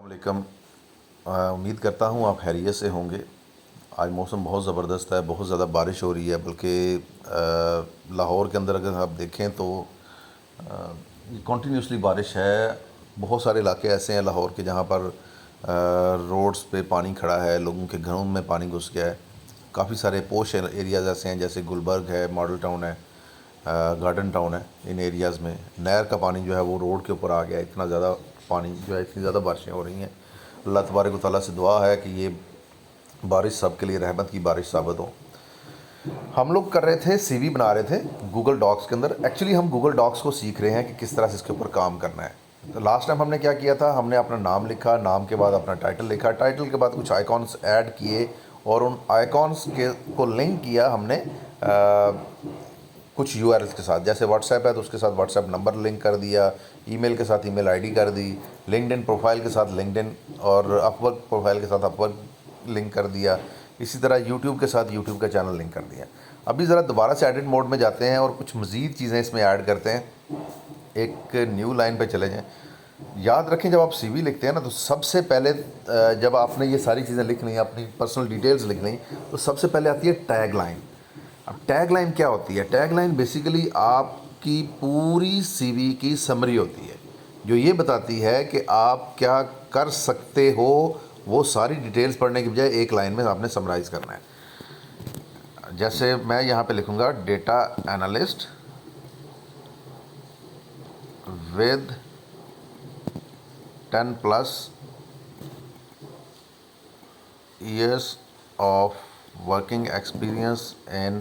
वालेकुम। उम्मीद करता हूँ आप खैरियत से होंगे। आज मौसम बहुत ज़बरदस्त है, बहुत ज़्यादा बारिश हो रही है, बल्कि लाहौर के अंदर अगर आप देखें तो कंटिन्यूसली बारिश है। बहुत सारे इलाके ऐसे हैं लाहौर के जहाँ पर रोड्स पे पानी खड़ा है, लोगों के घरों में पानी घुस गया है। काफ़ी सारे पोश एरियाज़ ऐसे हैं, जैसे गुलबर्ग है, मॉडल टाउन है, गार्डन टाउन है। इन एरियाज़ में नहर का पानी जो है वो रोड के ऊपर आ गया। इतना ज़्यादा पानी जो है, इतनी ज़्यादा बारिशें हो रही हैं। अल्लाह तबारक व तआला से दुआ है कि ये बारिश सबके लिए रहमत की बारिश साबित हो। हम लोग कर रहे थे, सीवी बना रहे थे गूगल डॉक्स के अंदर। एक्चुअली हम गूगल डॉक्स को सीख रहे हैं कि किस तरह से इसके ऊपर काम करना है। तो लास्ट टाइम हमने क्या किया था, हमने अपना नाम लिखा, नाम के बाद अपना टाइटल लिखा, टाइटल के बाद कुछ आइकॉन्स ऐड किए और उन आइकॉन्स के को लिंक किया हमने कुछ यूआरएल्स के साथ। जैसे व्हाट्सएप है तो उसके साथ व्हाट्सएप नंबर लिंक कर दिया, ईमेल के साथ ईमेल आईडी कर दी, लिंक्डइन प्रोफाइल के साथ लिंक्डइन और अपवर्क प्रोफाइल के साथ अपवर्क लिंक कर दिया। इसी तरह यूट्यूब के साथ यूट्यूब का चैनल लिंक कर दिया। अभी ज़रा दोबारा से एडिट मोड में जाते हैं और कुछ मज़ीद चीज़ें इसमें ऐड करते हैं। एक न्यू लाइन पे चले जाएं। याद रखें, जब आप सीवी लिखते हैं ना, तो सबसे पहले जब आपने ये सारी चीज़ें लिख ली, अपनी पर्सनल डिटेल्स लिख ली, तो सबसे पहले आती है टैग लाइन। अब टैग लाइन क्या होती है? टैग लाइन बेसिकली आपकी पूरी सीवी की समरी होती है, जो ये बताती है कि आप क्या कर सकते हो। वो सारी डिटेल्स पढ़ने की बजाय एक लाइन में आपने समराइज़ करना है। जैसे मैं यहाँ पे लिखूँगा data analyst with 10+ years of working experience in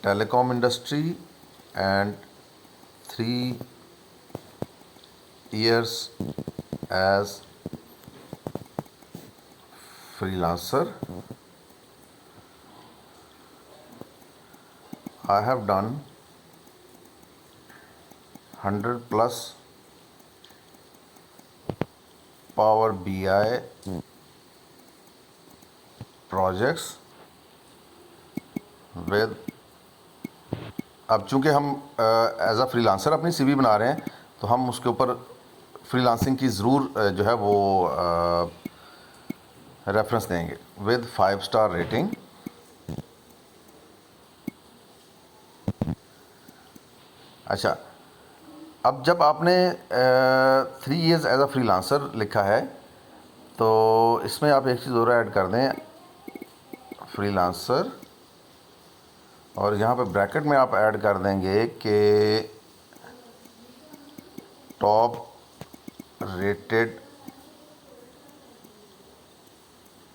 telecom industry and 3 years as freelancer. I have done 100+ Power BI projects with। अब चूंकि हम एज अ फ्रीलांसर अपनी सीवी बना रहे हैं, तो हम उसके ऊपर फ्रीलांसिंग की ज़रूर जो है वो रेफरेंस देंगे। With 5 star rating. अच्छा, अब जब आपने 3 years एज अ फ्रीलांसर लिखा है, तो इसमें आप एक चीज़ और ऐड कर दें, फ्रीलांसर, और यहाँ पे ब्रैकेट में आप ऐड कर देंगे कि top rated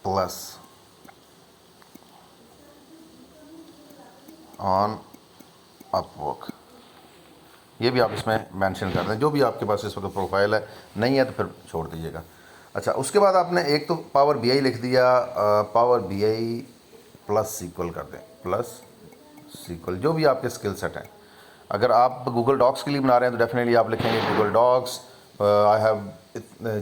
plus on Upwork. ये भी आप इसमें मेंशन कर दें, जो भी आपके पास इस वक्त प्रोफाइल है। नहीं है तो फिर छोड़ दीजिएगा। अच्छा, उसके बाद आपने एक तो पावर बीआई लिख दिया, पावर बीआई प्लस सीक्वल कर दें, प्लस सीक्वल, जो भी आपके स्किल सेट हैं। अगर आप गूगल डॉक्स के लिए बना रहे हैं तो डेफिनेटली आप लिखेंगे गूगल डॉक्स। आई हैव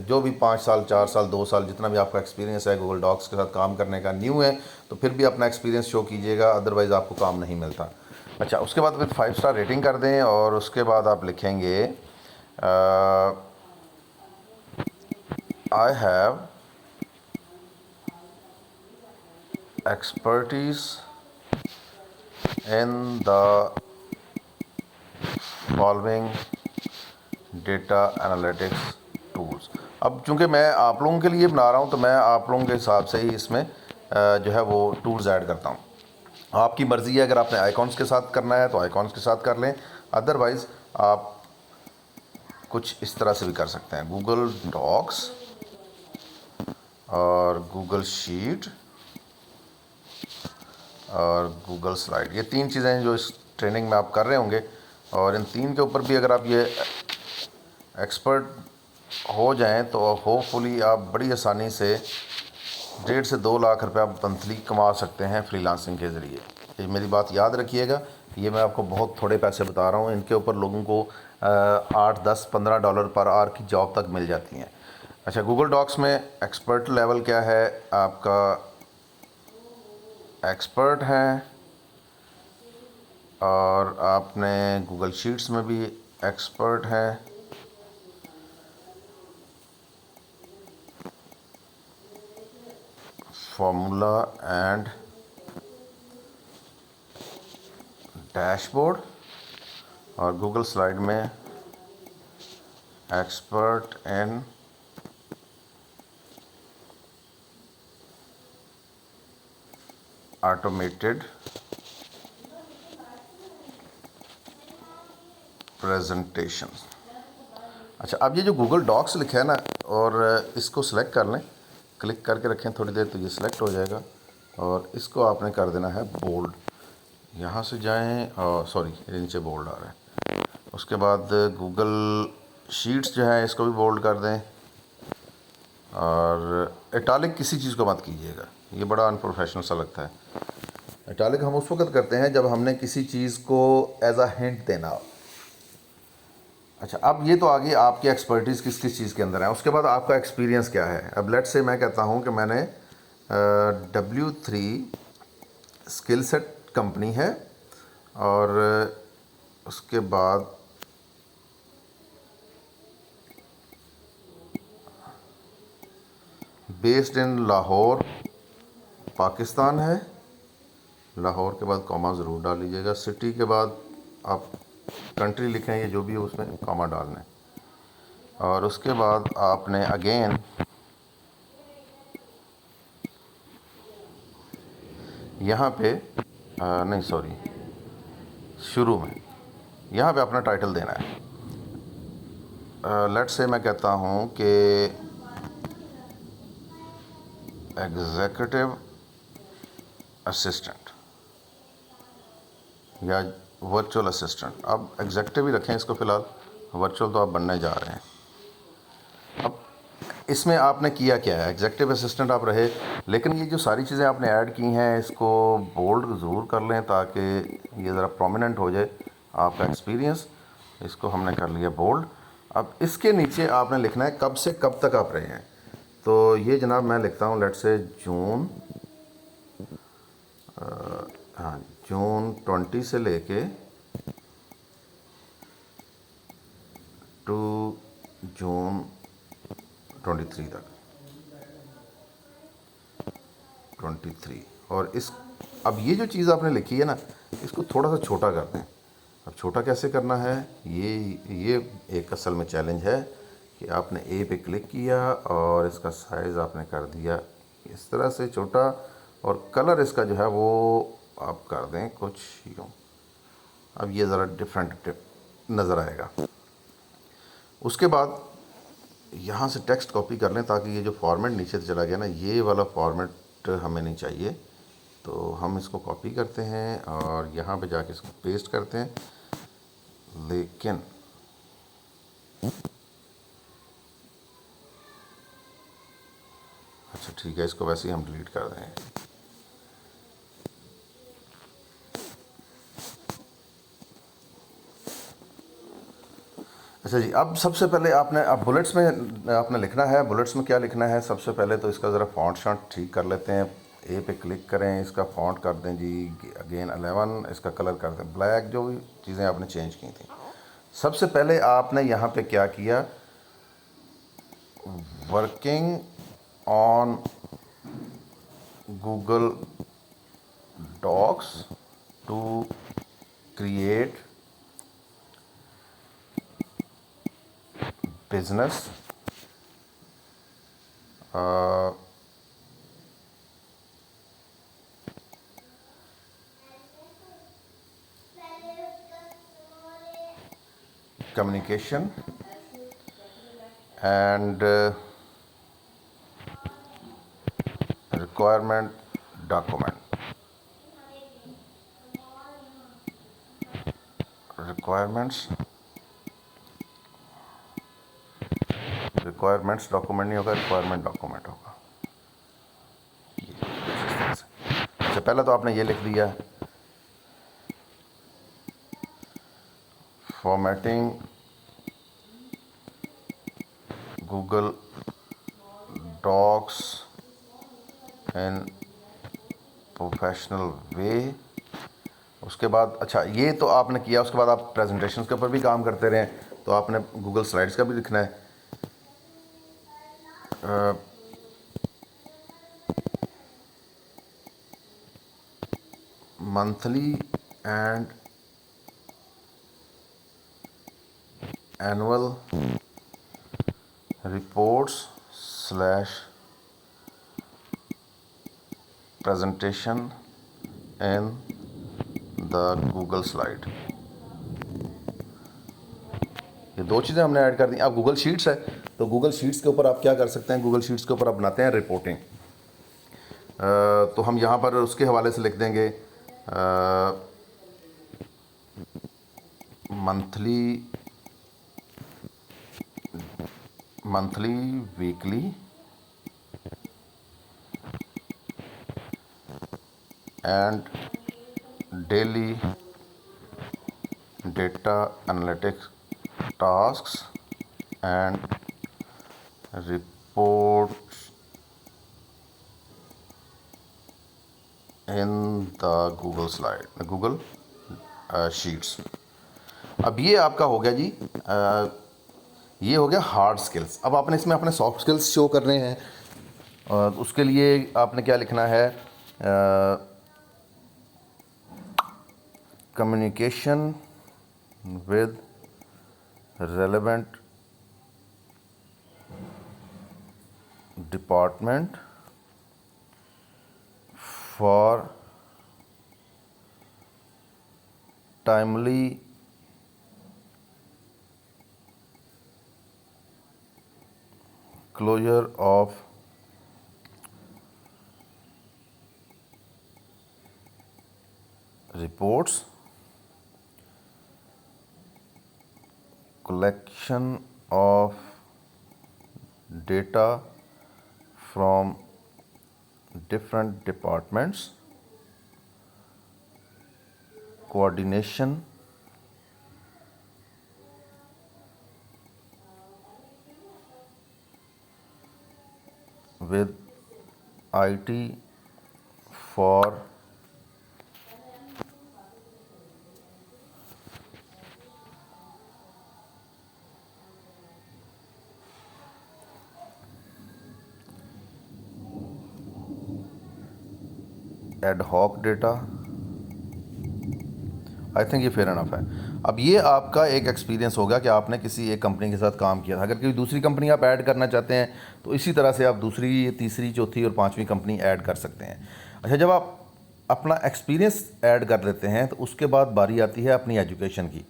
जो भी 5 साल, 4 साल, 2 साल, जितना भी आपका एक्सपीरियंस है गूगल डॉक्स के साथ काम करने का, न्यू है तो फिर भी अपना एक्सपीरियंस शो कीजिएगा, अदरवाइज़ आपको काम नहीं मिलता। अच्छा, उसके बाद फिर 5 स्टार रेटिंग कर दें और उसके बाद आप लिखेंगे I have expertise in the following data analytics tools. अब चूंकि मैं आप लोगों के लिए बना रहा हूं, तो मैं आप लोगों के हिसाब से ही इसमें जो है वो टूल्स ऐड करता हूं। आपकी मर्ज़ी है, अगर आपने आइकॉन्स के साथ करना है तो आइकॉन्स के साथ कर लें, अदरवाइज़ आप कुछ इस तरह से भी कर सकते हैं। गूगल डॉक्स और गूगल शीट और गूगल स्लाइड, ये 3 चीज़ें जो इस ट्रेनिंग में आप कर रहे होंगे, और इन 3 के ऊपर भी अगर आप ये एक्सपर्ट हो जाएं तो होपफुली आप बड़ी आसानी से 1.5 से 2 लाख रुपये आप मंथली कमा सकते हैं फ्रीलांसिंग के ज़रिए। ये मेरी बात याद रखिएगा, ये मैं आपको बहुत थोड़े पैसे बता रहा हूँ। इनके ऊपर लोगों को 8, 10, $15 पर आवर की जॉब तक मिल जाती हैं। अच्छा, गूगल डॉक्स में एक्सपर्ट लेवल क्या है आपका? एक्सपर्ट हैं, और आपने गूगल शीट्स में भी एक्सपर्ट हैं, फॉर्मूला एंड डैशबोर्ड, और गूगल स्लाइड में एक्सपर्ट इन ऑटोमेटेड प्रेजेंटेशन। अच्छा, अब ये जो गूगल डॉक्स लिखा है ना, और इसको सिलेक्ट कर लें, क्लिक करके रखें थोड़ी देर तो ये सिलेक्ट हो जाएगा, और इसको आपने कर देना है बोल्ड। यहाँ से जाएं, सॉरी ये नीचे बोल्ड आ रहा है। उसके बाद गूगल शीट्स जो है इसको भी बोल्ड कर दें, और इटालिक किसी चीज़ को मत कीजिएगा, ये बड़ा अनप्रोफेशनल सा लगता है। इटालिक हम उस वक्त करते हैं जब हमने किसी चीज़ को एज अ हिंट देना हो। अच्छा, अब ये तो आगे आपकी एक्सपर्टीज़ किस किस चीज़ के अंदर है, उसके बाद आपका एक्सपीरियंस क्या है। अब लेट से मैं कहता हूँ कि मैंने W3 स्किल सेट कंपनी है, और उसके बाद बेस्ड इन लाहौर पाकिस्तान है। लाहौर के बाद कॉमा ज़रूर डाल लीजिएगा। सिटी के बाद आप कंट्री लिखें, ये जो भी है उसमें कॉमा डालना है। और उसके बाद आपने अगेन यहाँ पे नहीं सॉरी, शुरू में यहाँ पे अपना टाइटल देना है। लेट्स से मैं कहता हूँ कि एग्जीक्यूटिव असिस्टेंट या वर्चुअल असिस्टेंट। अब एग्जीक्यूटिव ही रखें इसको फ़िलहाल, वर्चुअल तो आप बनने जा रहे हैं। अब इसमें आपने किया क्या है, एग्जीक्यूटिव असिस्टेंट आप रहे, लेकिन ये जो सारी चीज़ें आपने ऐड की हैं इसको बोल्ड ज़रूर कर लें ताकि ये ज़रा प्रोमिनेंट हो जाए आपका एक्सपीरियंस। इसको हमने कर लिया बोल्ड। अब इसके नीचे आपने लिखना है कब से कब तक आप रहे हैं। तो ये जनाब मैं लिखता हूँ लेट से जून, हाँ जून 20 से लेके टू जून 23 तक, 23। और इस अब ये जो चीज़ आपने लिखी है ना, इसको थोड़ा सा छोटा कर दें। अब छोटा कैसे करना है, ये एक असल में चैलेंज है कि आपने ए पे क्लिक किया और इसका साइज़ आपने कर दिया इस तरह से छोटा, और कलर इसका जो है वो आप कर दें कुछ यूँ। अब ये ज़रा डिफरेंट नज़र आएगा। उसके बाद यहाँ से टेक्स्ट कॉपी कर लें ताकि ये जो फॉर्मेट नीचे से चला गया ना, ये वाला फॉर्मेट हमें नहीं चाहिए। तो हम इसको कॉपी करते हैं और यहाँ पे जाके इसको पेस्ट करते हैं। लेकिन अच्छा ठीक है, इसको वैसे ही हम डिलीट कर दें। अच्छा जी, अब सबसे पहले आपने अब बुलेट्स में आपने लिखना है। बुलेट्स में क्या लिखना है, सबसे पहले तो इसका ज़रा फॉन्ट शॉन्ट ठीक कर लेते हैं। ए पे क्लिक करें, इसका फॉन्ट कर दें जी अगेन 11, इसका कलर कर दें ब्लैक, जो भी चीज़ें आपने चेंज की थी। सबसे पहले आपने यहाँ पे क्या किया, working on Google Docs to create business communication and requirement document, requirements document नहीं होगा, रिक्वायरमेंट डॉक्यूमेंट होगा। अच्छा, पहले तो आपने ये लिख दिया formatting Google Docs in professional way. उसके बाद अच्छा ये तो आपने किया, उसके बाद आप प्रेजेंटेशंस के ऊपर भी काम करते रहें, तो आपने गूगल स्लाइड्स का भी लिखना है। Monthly and annual reports slash presentation in the Google slide। ये दो चीज़ें हमने ऐड कर दी। अब गूगल शीट्स है तो गूगल शीट्स के ऊपर आप क्या कर सकते हैं, गूगल शीट्स के ऊपर आप बनाते हैं रिपोर्टिंग। तो हम यहाँ पर उसके हवाले से लिख देंगे monthly weekly and daily data analytics tasks and reports in the Google Sheets। अब ये आपका हो गया जी, ये हो गया हार्ड स्किल्स। अब आपने इसमें अपने सॉफ्ट स्किल्स शो करने हैं और उसके लिए आपने क्या लिखना है, communication with relevant department for timely closure of reports, collection of data from different departments, coordination with IT for ad hoc data. I think ये फेयर इनफ है। अब ये आपका एक एक्सपीरियंस होगा कि आपने किसी एक कंपनी के साथ काम किया था। अगर कोई दूसरी कंपनी आप ऐड करना चाहते हैं तो इसी तरह से आप दूसरी, तीसरी, चौथी और पांचवी कंपनी ऐड कर सकते हैं। अच्छा, जब आप अपना एक्सपीरियंस ऐड कर लेते हैं तो उसके बाद बारी आती है अपनी एजुकेशन की।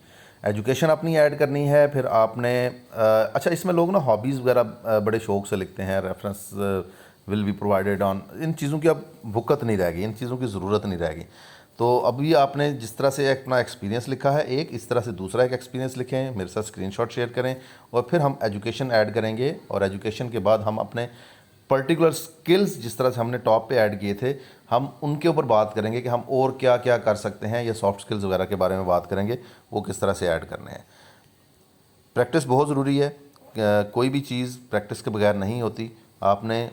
एजुकेशन अपनी ऐड करनी है। फिर आपने अच्छा, इसमें लोग ना हॉबीज़ वगैरह बड़े शौक से लिखते हैं, reference will be provided on. इन चीज़ों की अब भुकत नहीं रहेगी, इन चीज़ों की ज़रूरत नहीं रहेगी। तो अभी आपने जिस तरह से अपना एक्सपीरियंस लिखा है एक, इस तरह से दूसरा एक एक्सपीरियंस लिखें, मेरे साथ स्क्रीनशॉट शेयर करें और फिर हम एजुकेशन ऐड करेंगे। और एजुकेशन के बाद हम अपने पर्टिकुलर स्किल्स जिस तरह से हमने टॉप पे ऐड किए थे, हम उनके ऊपर बात करेंगे कि हम और क्या क्या कर सकते हैं, या सॉफ्ट स्किल्स वगैरह के बारे में बात करेंगे, वो किस तरह से ऐड करने हैं। प्रैक्टिस बहुत ज़रूरी है। कोई भी चीज़ प्रैक्टिस के बगैर नहीं होती। आपने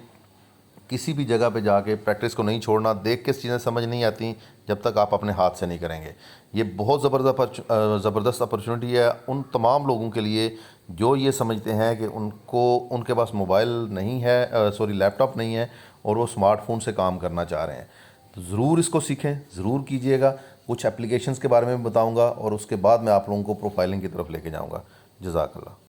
किसी भी जगह पे जाके प्रैक्टिस को नहीं छोड़ना। देख के चीज़ें समझ नहीं आती जब तक आप अपने हाथ से नहीं करेंगे। ये बहुत ज़बरदस्त अपॉर्चुनिटी है उन तमाम लोगों के लिए जो ये समझते हैं कि उनके पास मोबाइल नहीं है, लैपटॉप नहीं है और वो स्मार्टफोन से काम करना चाह रहे हैं। तो ज़रूर इसको सीखें, ज़रूर कीजिएगा। कुछ एप्लीकेशंस के बारे में बताऊँगा और उसके बाद मैं आप लोगों को प्रोफाइलिंग की तरफ लेके जाऊँगा। जज़ाकल्लाह।